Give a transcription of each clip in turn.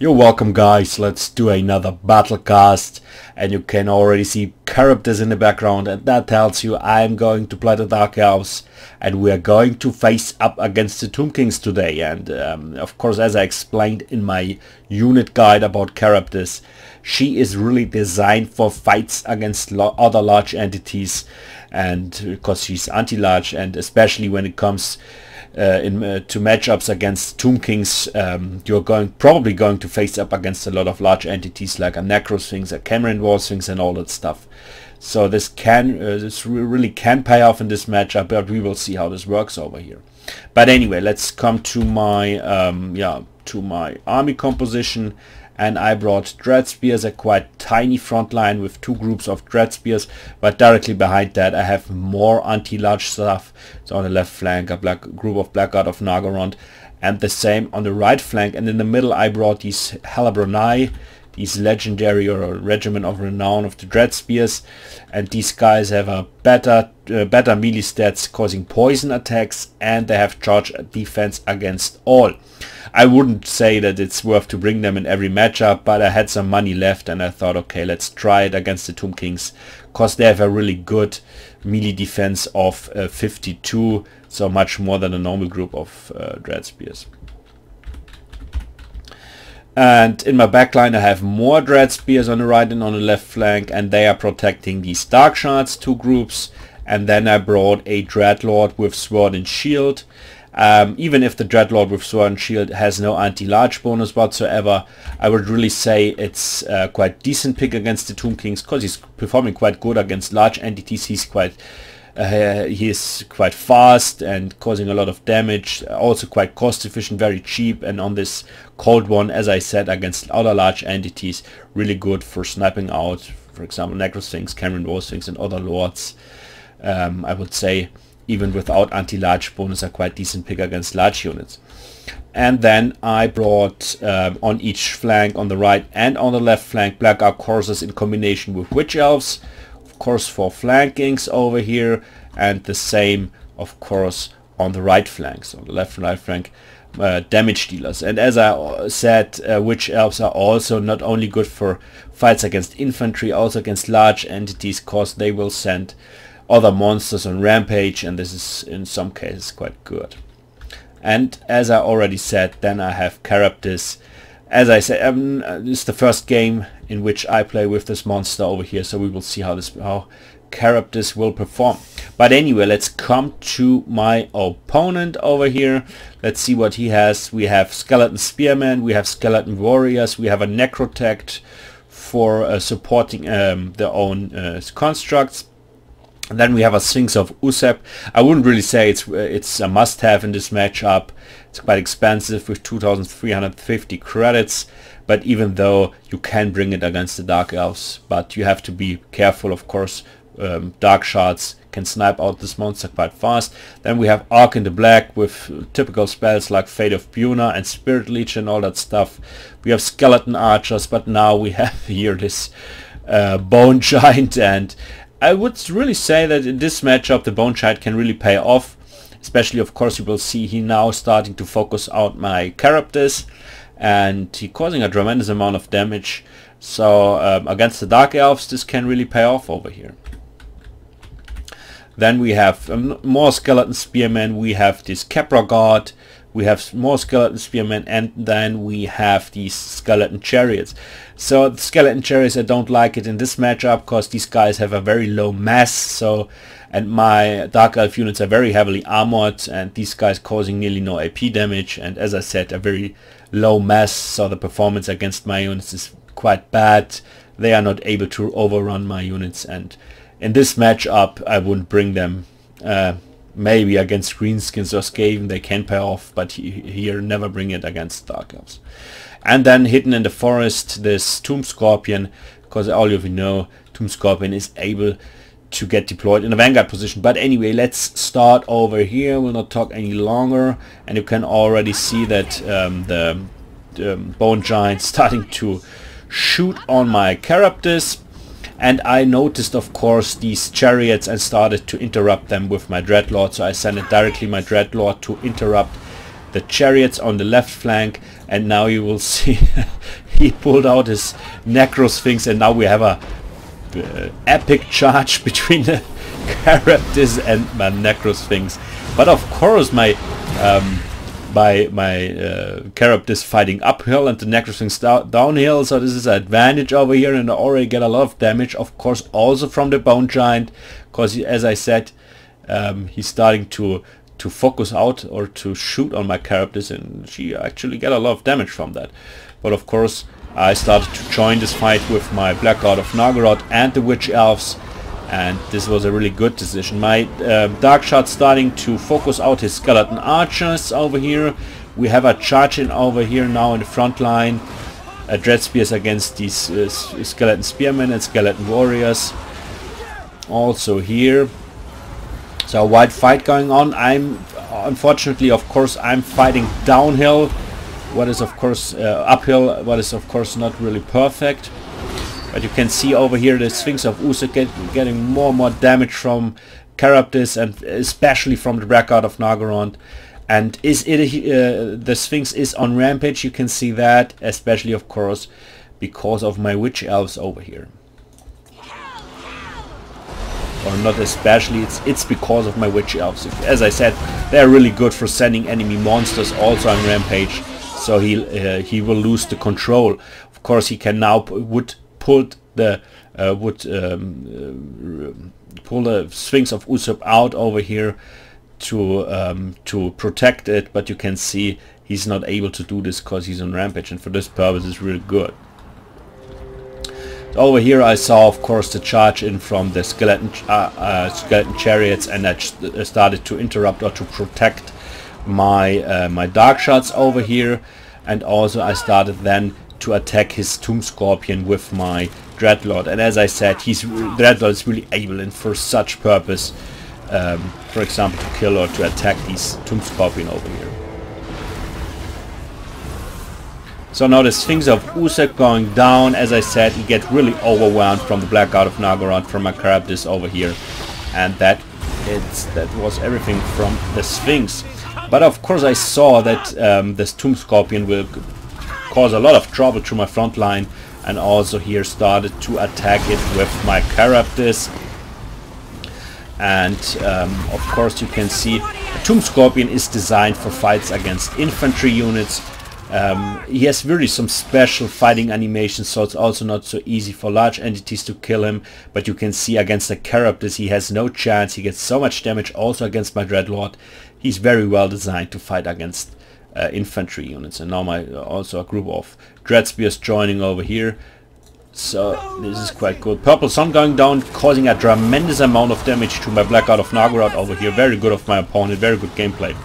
You're welcome, guys. Let's do another battle cast, and you can already see characters in the background, and that tells you I'm going to play the Dark Elves, and we are going to face up against the Tomb Kings today. And of course, as I explained in my unit guide about characters, she is really designed for fights against other large entities, and because she's anti-large, and especially when it comes to matchups against Tomb Kings, you're probably going to face up against a lot of large entities like a Necro Sphinx, a Cameron Wall Sphinx, and all that stuff. So this really can pay off in this matchup, but we will see how this works over here. But anyway, let's come to my army composition. And I brought Dread Spears, a quite tiny front line with two groups of Dread Spears, but directly behind that I have more anti-large stuff. So on the left flank a group of Blackguard of Nagorond, and the same on the right flank, and in the middle I brought these Hellabronai, these legendary or regiment of renown of the Dread Spears, and these guys have a better melee stats causing poison attacks, and they have charge defense against all. I wouldn't say that it's worth to bring them in every matchup, but I had some money left and I thought, okay, let's try it against the Tomb Kings, because they have a really good melee defense of 52, so much more than a normal group of Dread Spears. And in my backline I have more Dread Spears on the right and on the left flank, and they are protecting these Dark Shards, two groups. And then I brought a Dreadlord with Sword and Shield. Even if the Dreadlord with Sword and Shield has no anti-large bonus whatsoever, I would really say it's quite decent pick against the Tomb Kings, because he's performing quite good against large entities. He's quite fast and causing a lot of damage, also quite cost efficient, very cheap, and on this cold one, as I said, against other large entities, really good for sniping out, for example, Necro Sphinx, Cameron Wall Sphinx, and other lords. I would say even without anti-large bonus, a quite decent pick against large units. And then I brought on each flank, on the right and on the left flank, Black Ark Horses in combination with Witch Elves, of course for flankings over here, and the same of course on the right flank, so on the left and right flank, damage dealers. And as I said, Witch Elves are also not only good for fights against infantry, also against large entities, cause they will send other monsters on rampage, and this is in some cases quite good. And as I already said, then I have characters. As I said, this is the first game in which I play with this monster over here, so we will see how characters will perform. But anyway, let's come to my opponent over here. Let's see what he has. We have Skeleton Spearmen, we have Skeleton Warriors, we have a Necrotect for supporting their own constructs. And then we have a Sphinx of Usep. I wouldn't really say it's a must-have in this matchup. It's quite expensive with 2,350 credits, but even though you can bring it against the Dark Elves, but you have to be careful, of course. Dark Shards can snipe out this monster quite fast. Then we have Arc in the Black with typical spells like Fate of Buna and Spirit Leech and all that stuff. We have Skeleton Archers, but now we have here this Bone Giant, and I would really say that in this matchup the Bone Giant can really pay off, especially of course you will see he now starting to focus out my characters, and he causing a tremendous amount of damage. So against the Dark Elves this can really pay off over here. Then we have more Skeleton Spearmen, we have this Capra Guard, we have more Skeleton Spearmen, and then we have these Skeleton Chariots. So the Skeleton Chariots, I don't like it in this matchup because these guys have a very low mass, and my Dark Elf units are very heavily armored, and these guys causing nearly no AP damage, and as I said, a very low mass, so the performance against my units is quite bad. They are not able to overrun my units, and in this matchup I wouldn't bring them. Maybe against Greenskins or Skaven they can pay off, but here never bring it against Dark Elves. And then hidden in the forest, this Tomb Scorpion, because all of you know Tomb Scorpion is able to get deployed in a vanguard position. But anyway, let's start over here. We'll not talk any longer, and you can already see that the Bone Giant starting to shoot on my characters. And I noticed, of course, these chariots and started to interrupt them with my Dreadlord. So I sent it directly my Dreadlord to interrupt the chariots on the left flank, and now you will see he pulled out his Necro Sphinx, and now we have a epic charge between the Charybdis and my Necro Sphinx. But of course my Charybdis fighting uphill and the Necro Sphinx downhill, so this is an advantage over here, and I already get a lot of damage, of course, also from the Bone Giant, because as I said, he's starting to focus out or to shoot on my Charybdis, and she actually get a lot of damage from that. But of course I started to join this fight with my Black God of Naggaroth and the Witch Elves, and this was a really good decision. My Dark Shot starting to focus out his skeleton archers over here. We have a charge in over here now in the front line, Dread Spears against these skeleton spearmen and skeleton warriors also here. So a wide fight going on. Unfortunately, of course, I'm fighting downhill, what is of course uphill, what is of course not really perfect. But you can see over here the Sphinx of Usyk getting more and more damage from Charybdis, and especially from the Black God of Naggaroth. And the Sphinx is on rampage. You can see that, especially of course because of my Witch Elves over here. Or not especially, it's because of my Witch Elves. As I said, they're really good for sending enemy monsters also on rampage, so he will lose the control. Of course, he can now pull the Sphinx of Usyk out over here to protect it, but you can see he's not able to do this because he's on rampage, and for this purpose it's really good. Over here I saw of course the charge in from the skeleton chariots, and I started to interrupt or to protect my my Dark Shots over here, and also I started then to attack his Tomb Scorpion with my Dreadlord. And as I said, Dreadlord is really able and for such purpose, for example to kill or to attack these Tomb Scorpion over here. So now the Sphinx of Usyk going down. As I said, he gets really overwhelmed from the Black God of Naggaroth, from my Charybdis over here, and that was everything from the Sphinx. But of course I saw that this Tomb Scorpion will cause a lot of trouble to my front line, and also here started to attack it with my Charybdis. And of course you can see the Tomb Scorpion is designed for fights against infantry units. He has really some special fighting animations, so it's also not so easy for large entities to kill him, but you can see against the Charybdis he has no chance. He gets so much damage also against my Dreadlord. He's very well designed to fight against infantry units. And now also a group of Dread Spears joining over here, so this is quite good. Purple Sun going down, causing a tremendous amount of damage to my Black God of Naggaroth over here. Very good of my opponent, very good gameplay.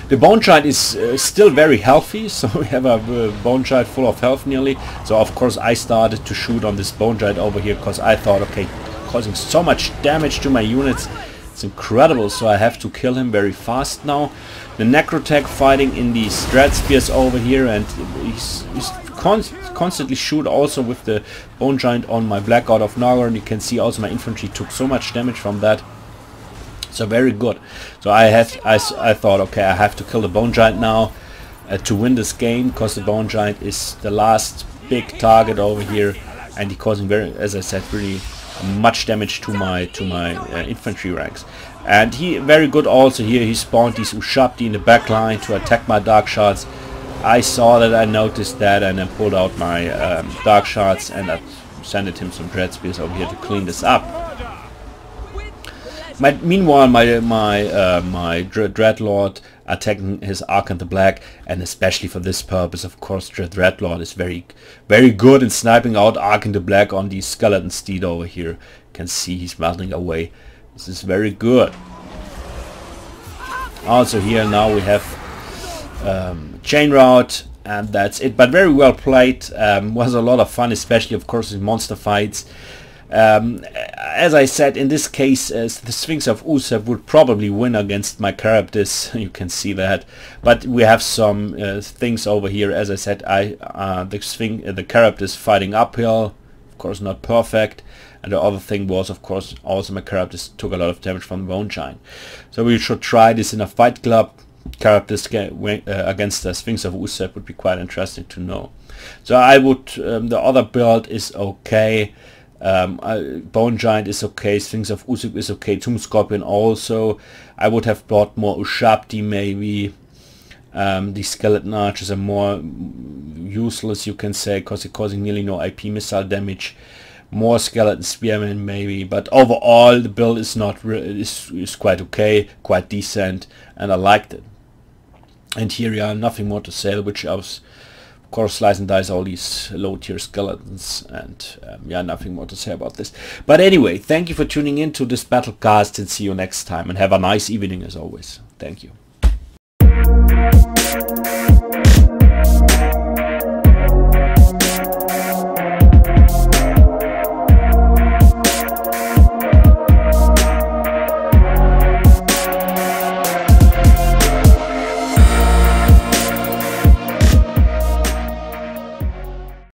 The Bone Giant is still very healthy, so we have a Bone Giant full of health nearly. So of course I started to shoot on this Bone Giant over here, because I thought, okay, causing so much damage to my units, it's incredible, so I have to kill him very fast now. The Necrotech fighting in these Dread Spears over here, and he's constantly shoot also with the Bone Giant on my Black God of Naggaroth. You can see also my infantry took so much damage from that. So very good. So I thought, okay, I have to kill the Bone Giant now to win this game, because the Bone Giant is the last big target over here, and he causing as I said, really much damage to my infantry ranks. And he very good also here. He spawned these Ushabti in the back line to attack my Dark Shots. I saw that, I noticed that, and then pulled out my Dark Shots, and I sent him some Dread Spears over here to clean this up. Meanwhile, my Dreadlord attacking his Archon the Black, and especially for this purpose, of course, Dreadlord is very good in sniping out Archon the Black on the skeleton steed over here. You can see he's melting away. This is very good. Also here now we have Chain Route, and that's it. But very well played. Was a lot of fun, especially of course in monster fights. As I said, in this case, the Sphinx of Usyk would probably win against my Charybdis. You can see that. But we have some things over here. As I said, the Charybdis fighting uphill, of course not perfect. And the other thing was, of course, also my Charybdis took a lot of damage from the Bone Giant. So we should try this in a fight club. characters against the Sphinx of Uz. That would be quite interesting to know. So I would, the other build is okay, Bone Giant is okay, Sphinx of Uzuk is okay, Tomb Scorpion also. I would have bought more Ushabti maybe. The Skeleton Archers are more useless, you can say, because they're causing nearly no IP missile damage. More Skeleton Spearmen maybe, but overall the build is not is quite okay, quite decent, and I liked it. And here we are, nothing more to say. Which Elves, of course, slice and dice all these low tier skeletons, and yeah, nothing more to say about this. But anyway, thank you for tuning in to this Battlecast, and see you next time, and have a nice evening as always. Thank you.